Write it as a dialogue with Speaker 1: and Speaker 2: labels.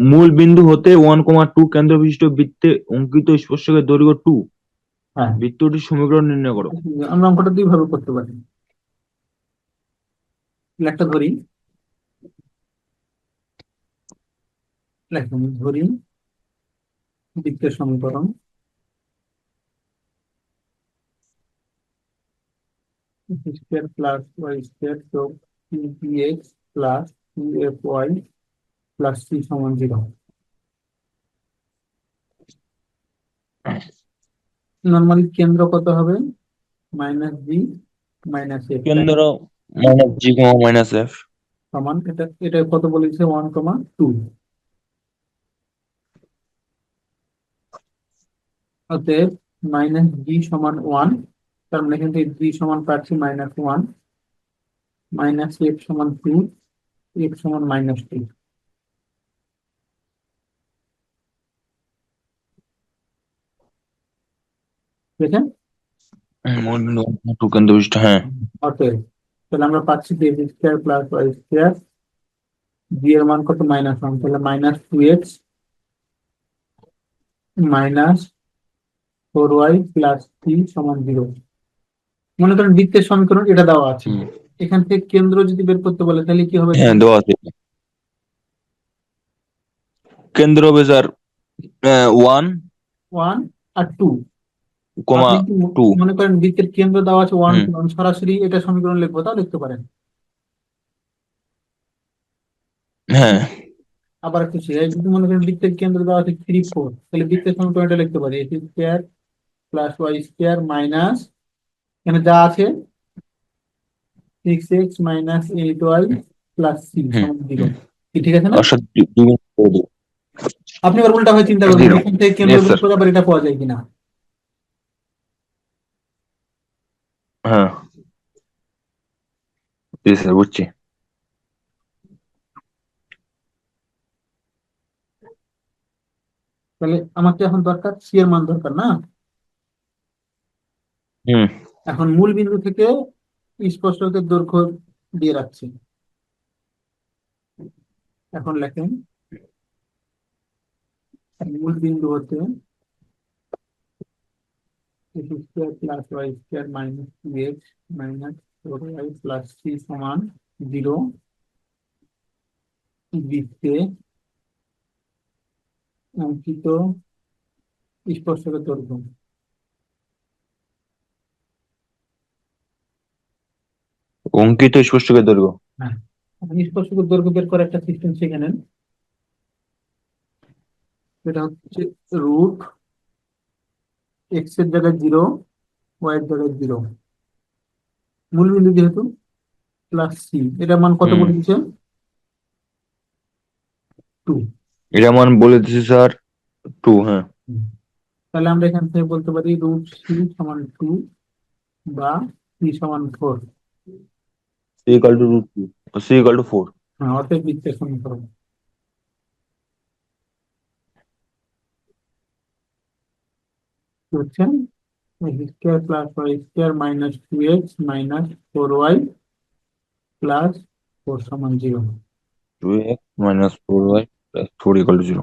Speaker 1: মূল বিন্দু হতে 1,2 কেন্দ্র বিশিষ্ট বৃত্তে অঙ্কিত স্পর্শকের দৈর্ঘ্য 2।
Speaker 2: হ্যাঁ,
Speaker 1: বৃত্তটির সমীকরণ নির্ণয় করো।
Speaker 2: আমরা অঙ্কটা দুই ভাবে করতে পারি। একটা ধরি, ধরি বৃত্তের সমীকরণ স্কোয়ার প্লাস ওয়াই স্কোয়ার যোগ 3px plus 2fy plus c সমান 0। নর্মালি কেন্দ্র কত হবে? মাইনাস বি মাইনাস এফ,
Speaker 1: কেন্দ্র মাইনাস জি কমা মাইনাস এফ।
Speaker 2: সমান এটা এটা কত বলেছে? 1,2। অতএব মাইনাস বি সমান 1, তার মানে এখান থেকে বি সমান পাচ্ছি -1, মাইনাস এফ সমান 2, এফ সমান -2। দেখেন,
Speaker 1: মূল বিন্দু 1,2 কেন্দ্র বিশিষ্ট, হ্যাঁ।
Speaker 2: অতএব তাহলে আমরা পাচ্ছি যে X square plus Y square, B এর মান কত? -1, তাহলে -2x -4y প্লাস 3 সমান 0। মনে করেন বৃত্তের সমীকরণ এটা দেওয়া আছে, এখান থেকে কেন্দ্র যদি বের করতে বলে তাহলে কি হবে?
Speaker 1: হ্যাঁ, দেওয়া আছে। কেন্দ্র বেজার 1,
Speaker 2: 1 আর 2।
Speaker 1: কমা
Speaker 2: আপনি কি
Speaker 1: 2।
Speaker 2: মনে করেন বৃত্তের কেন্দ্র দেওয়া আছে 1, আমি সরাসরি এটা সমীকরণ লিখবো, তাও লিখতে পারেন।
Speaker 1: হ্যাঁ,
Speaker 2: আবার একটু যদি মনে করেন বৃত্তের কেন্দ্র দেওয়া আছে 3, 4, তাহলে বৃত্তের সমীকরণ এটা লিখতে পারি X square plus Y square minus, এখানে যা আছে 6x minus 8y plus c সমান 0। ঠিক আছে না?
Speaker 1: অর্থাৎ 2 করে দিই।
Speaker 2: আপনি এবার উল্টা ভাবে চিন্তা করবেন,
Speaker 1: 0।
Speaker 2: এখান থেকে কেন্দ্র
Speaker 1: ইয়েস
Speaker 2: বের
Speaker 1: স্যার।
Speaker 2: করে আবার এটা পাওয়া যায় কিনা।
Speaker 1: হ্যাঁ, জি স্যার, বুঝছি।
Speaker 2: তাহলে আমাকে এখন দরকার সি এর মান দরকার না।
Speaker 1: হুম
Speaker 2: এখন মূল বিন্দু থেকে স্পর্শকের দৈর্ঘ্য দিয়ে রাখছি। এখন লেখেন মূল বিন্দু হতে X square plus Y square minus 2x minus 4y plus 3 সমান 0 বৃত্তে অঙ্কিত স্পর্শকের দৈর্ঘ্য।
Speaker 1: অঙ্কিত স্পর্শকের দৈর্ঘ্য।
Speaker 2: হ্যাঁ, আপনি স্পর্শকের দৈর্ঘ্য বের করে একটা সিস্টেম শিখে নেন। এটা হচ্ছে রুট এক্স এর জায়গায় 0, ওয়াই এর জায়গায় 0, মূল বিন্দু যেহেতু প্লাস সি, এটা মান কত
Speaker 1: হুম
Speaker 2: বলে দিচ্ছে? 2।
Speaker 1: এটা মান বলে দিছি স্যার 2। হ্যাঁ,
Speaker 2: তাহলে আমরা এখান থেকে বলতে পারি রুট সি সমান 2 বা সি সমান 4।
Speaker 1: c equal to root 2, c equal to 4।
Speaker 2: হ্যাঁ, অর্থাৎ বৃত্তের সমীকরণ হচ্ছে X square plus Y square minus 2x minus 4y plus 4 সমান 0।
Speaker 1: 2x minus 4y plus 4 equal to 0।